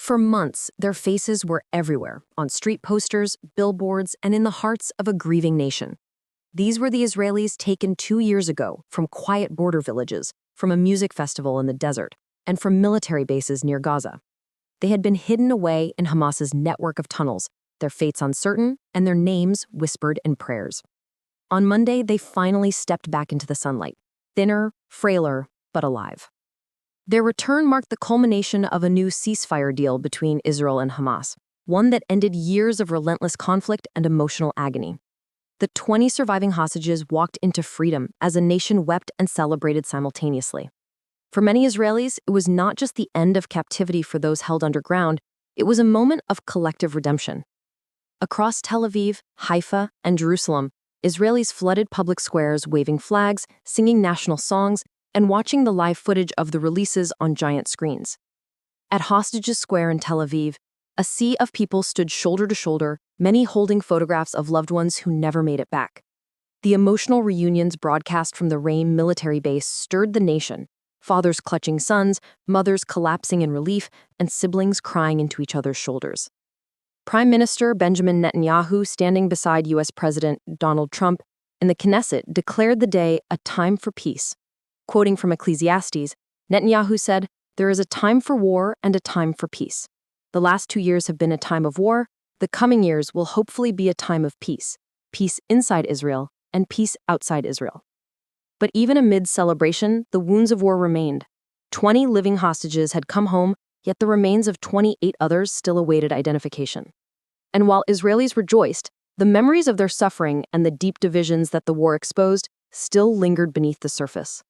For months, their faces were everywhere, on street posters, billboards, and in the hearts of a grieving nation. These were the Israelis taken 2 years ago from quiet border villages, from a music festival in the desert, and from military bases near Gaza. They had been hidden away in Hamas's network of tunnels, their fates uncertain, and their names whispered in prayers. On Monday, they finally stepped back into the sunlight, thinner, frailer, but alive. Their return marked the culmination of a new ceasefire deal between Israel and Hamas, one that ended years of relentless conflict and emotional agony. The 20 surviving hostages walked into freedom as a nation wept and celebrated simultaneously. For many Israelis, it was not just the end of captivity for those held underground, it was a moment of collective redemption. Across Tel Aviv, Haifa, and Jerusalem, Israelis flooded public squares waving flags, singing national songs, and watching the live footage of the releases on giant screens. At Hostages Square in Tel Aviv, a sea of people stood shoulder to shoulder, many holding photographs of loved ones who never made it back. The emotional reunions broadcast from the Reim military base stirred the nation, fathers clutching sons, mothers collapsing in relief, and siblings crying into each other's shoulders. Prime Minister Benjamin Netanyahu, standing beside U.S. President Donald Trump in the Knesset, declared the day a time for peace. Quoting from Ecclesiastes, Netanyahu said, "There is a time for war and a time for peace. The last 2 years have been a time of war. The coming years will hopefully be a time of peace. Peace inside Israel and peace outside Israel." But even amid celebration, the wounds of war remained. 20 living hostages had come home, yet the remains of 28 others still awaited identification. And while Israelis rejoiced, the memories of their suffering and the deep divisions that the war exposed still lingered beneath the surface.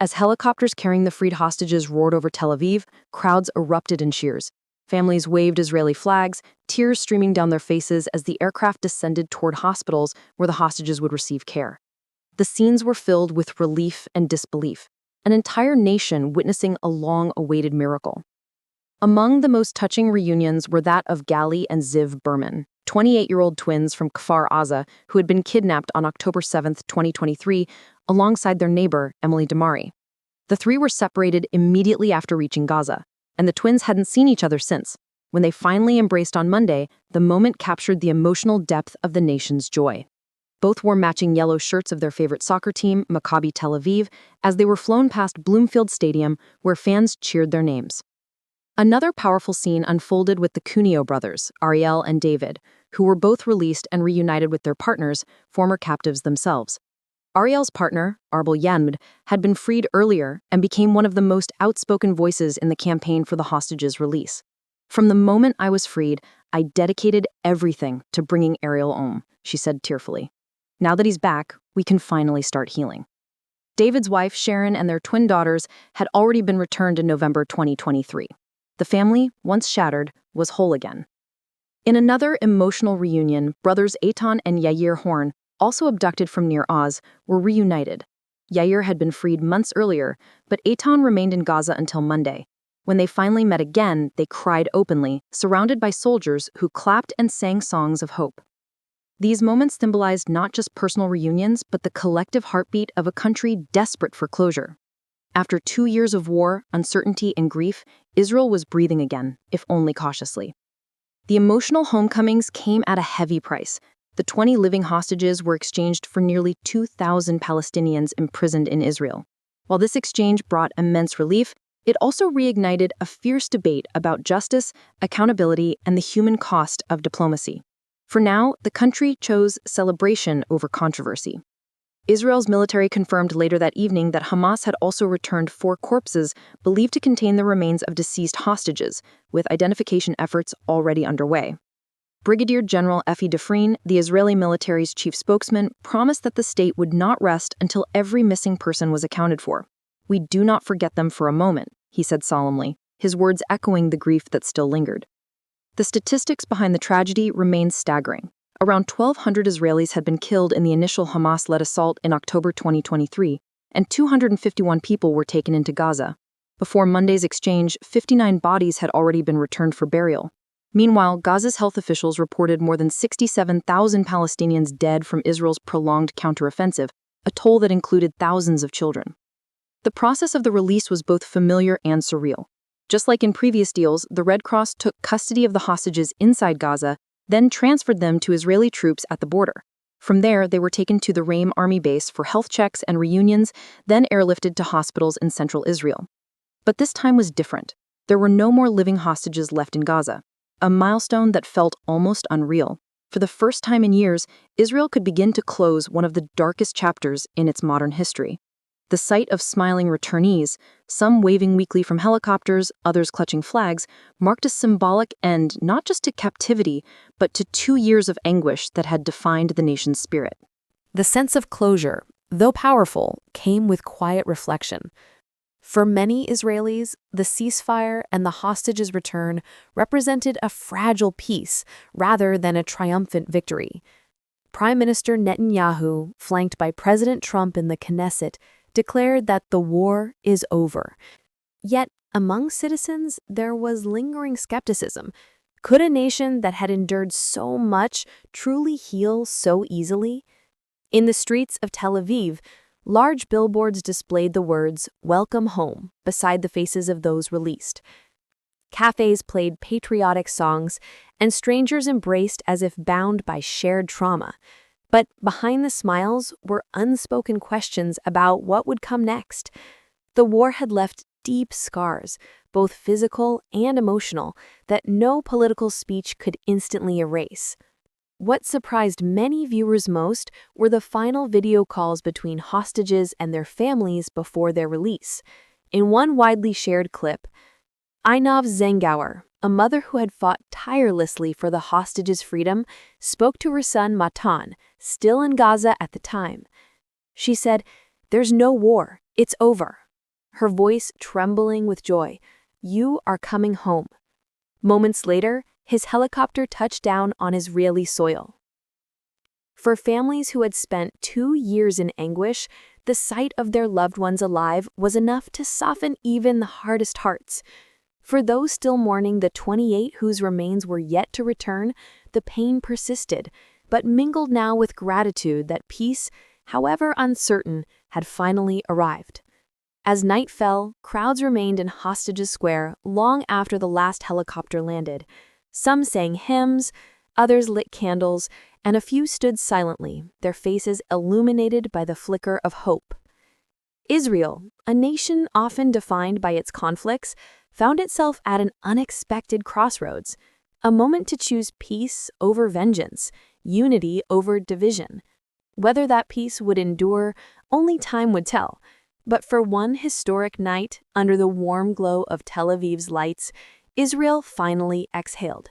As helicopters carrying the freed hostages roared over Tel Aviv, crowds erupted in cheers. Families waved Israeli flags, tears streaming down their faces as the aircraft descended toward hospitals where the hostages would receive care. The scenes were filled with relief and disbelief, an entire nation witnessing a long-awaited miracle. Among the most touching reunions were that of Gali and Ziv Berman, 28-year-old twins from Kfar Aza who had been kidnapped on October 7, 2023, alongside their neighbor, Emily Damari. The three were separated immediately after reaching Gaza, and the twins hadn't seen each other since. When they finally embraced on Monday, the moment captured the emotional depth of the nation's joy. Both wore matching yellow shirts of their favorite soccer team, Maccabi Tel Aviv, as they were flown past Bloomfield Stadium, where fans cheered their names. Another powerful scene unfolded with the Cuneo brothers, Ariel and David, who were both released and reunited with their partners, former captives themselves. Ariel's partner, Arbel Yanmd, had been freed earlier and became one of the most outspoken voices in the campaign for the hostages' release. "From the moment I was freed, I dedicated everything to bringing Ariel home," she said tearfully. "Now that he's back, we can finally start healing." David's wife, Sharon, and their twin daughters had already been returned in November 2023. The family, once shattered, was whole again. In another emotional reunion, brothers Eitan and Yair Horn, also abducted from near Oz, were reunited. Yair had been freed months earlier, but Eitan remained in Gaza until Monday. When they finally met again, they cried openly, surrounded by soldiers who clapped and sang songs of hope. These moments symbolized not just personal reunions, but the collective heartbeat of a country desperate for closure. After 2 years of war, uncertainty, and grief, Israel was breathing again, if only cautiously. The emotional homecomings came at a heavy price. The 20 living hostages were exchanged for nearly 2,000 Palestinians imprisoned in Israel. While this exchange brought immense relief, it also reignited a fierce debate about justice, accountability, and the human cost of diplomacy. For now, the country chose celebration over controversy. Israel's military confirmed later that evening that Hamas had also returned 4 corpses believed to contain the remains of deceased hostages, with identification efforts already underway. Brigadier General Efi Dufresne, the Israeli military's chief spokesman, promised that the state would not rest until every missing person was accounted for. "We do not forget them for a moment," he said solemnly, his words echoing the grief that still lingered. The statistics behind the tragedy remain staggering. Around 1,200 Israelis had been killed in the initial Hamas-led assault in October 2023, and 251 people were taken into Gaza. Before Monday's exchange, 59 bodies had already been returned for burial. Meanwhile, Gaza's health officials reported more than 67,000 Palestinians dead from Israel's prolonged counteroffensive, a toll that included thousands of children. The process of the release was both familiar and surreal. Just like in previous deals, the Red Cross took custody of the hostages inside Gaza, then transferred them to Israeli troops at the border. From there, they were taken to the Reim army base for health checks and reunions, then airlifted to hospitals in central Israel. But this time was different. There were no more living hostages left in Gaza, a milestone that felt almost unreal. For the first time in years, Israel could begin to close one of the darkest chapters in its modern history. The sight of smiling returnees, some waving weakly from helicopters, others clutching flags, marked a symbolic end not just to captivity, but to 2 years of anguish that had defined the nation's spirit. The sense of closure, though powerful, came with quiet reflection. For many Israelis, the ceasefire and the hostages' return represented a fragile peace rather than a triumphant victory. Prime Minister Netanyahu, flanked by President Trump in the Knesset, declared that the war is over. Yet, among citizens, there was lingering skepticism. Could a nation that had endured so much truly heal so easily? In the streets of Tel Aviv, large billboards displayed the words, "Welcome home," beside the faces of those released. Cafes played patriotic songs, and strangers embraced as if bound by shared trauma. But behind the smiles were unspoken questions about what would come next. The war had left deep scars, both physical and emotional, that no political speech could instantly erase. What surprised many viewers most were the final video calls between hostages and their families before their release. In one widely shared clip, Einav Zengauer, a mother who had fought tirelessly for the hostages' freedom, spoke to her son Matan, still in Gaza at the time. She said, "There's no war. It's over." Her voice trembling with joy. "You are coming home." Moments later, his helicopter touched down on Israeli soil. For families who had spent 2 years in anguish, the sight of their loved ones alive was enough to soften even the hardest hearts. For those still mourning the 28 whose remains were yet to return, the pain persisted, but mingled now with gratitude that peace, however uncertain, had finally arrived. As night fell, crowds remained in Hostages Square long after the last helicopter landed. Some sang hymns, others lit candles, and a few stood silently, their faces illuminated by the flicker of hope. Israel, a nation often defined by its conflicts, found itself at an unexpected crossroads, a moment to choose peace over vengeance, unity over division. Whether that peace would endure, only time would tell. But for one historic night, under the warm glow of Tel Aviv's lights, Israel finally exhaled.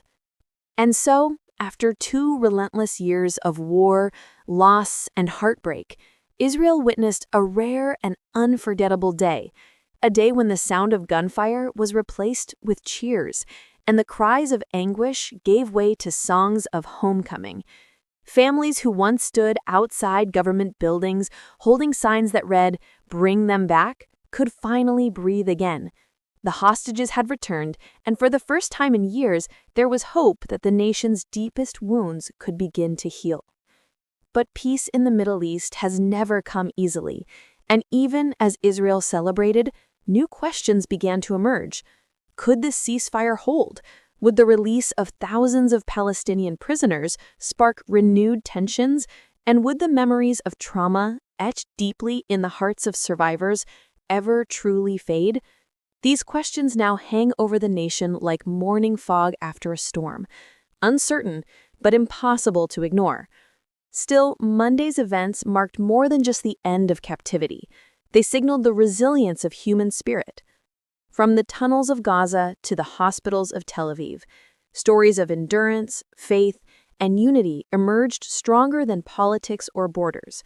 And so, after 2 relentless years of war, loss, and heartbreak, Israel witnessed a rare and unforgettable day, a day when the sound of gunfire was replaced with cheers, and the cries of anguish gave way to songs of homecoming. Families who once stood outside government buildings holding signs that read, "Bring them back," could finally breathe again. The hostages had returned, and for the first time in years, there was hope that the nation's deepest wounds could begin to heal. But peace in the Middle East has never come easily, and even as Israel celebrated, new questions began to emerge. Could the ceasefire hold? Would the release of thousands of Palestinian prisoners spark renewed tensions? And would the memories of trauma, etched deeply in the hearts of survivors, ever truly fade? These questions now hang over the nation like morning fog after a storm, uncertain but impossible to ignore. Still, Monday's events marked more than just the end of captivity. They signaled the resilience of human spirit. From the tunnels of Gaza to the hospitals of Tel Aviv, stories of endurance, faith, and unity emerged stronger than politics or borders.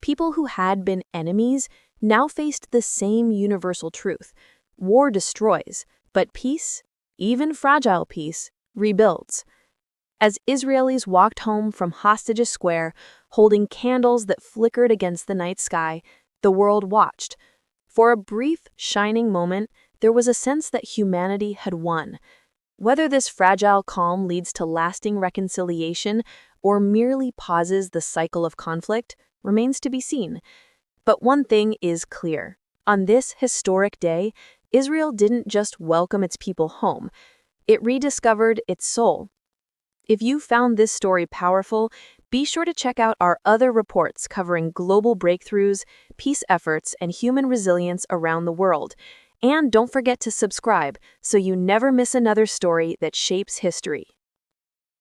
People who had been enemies now faced the same universal truth. War destroys, but peace, even fragile peace, rebuilds. As Israelis walked home from Hostages Square, holding candles that flickered against the night sky, the world watched. For a brief, shining moment, there was a sense that humanity had won. Whether this fragile calm leads to lasting reconciliation or merely pauses the cycle of conflict remains to be seen. But one thing is clear. On this historic day, Israel didn't just welcome its people home, it rediscovered its soul. If you found this story powerful, be sure to check out our other reports covering global breakthroughs, peace efforts, and human resilience around the world. And don't forget to subscribe so you never miss another story that shapes history.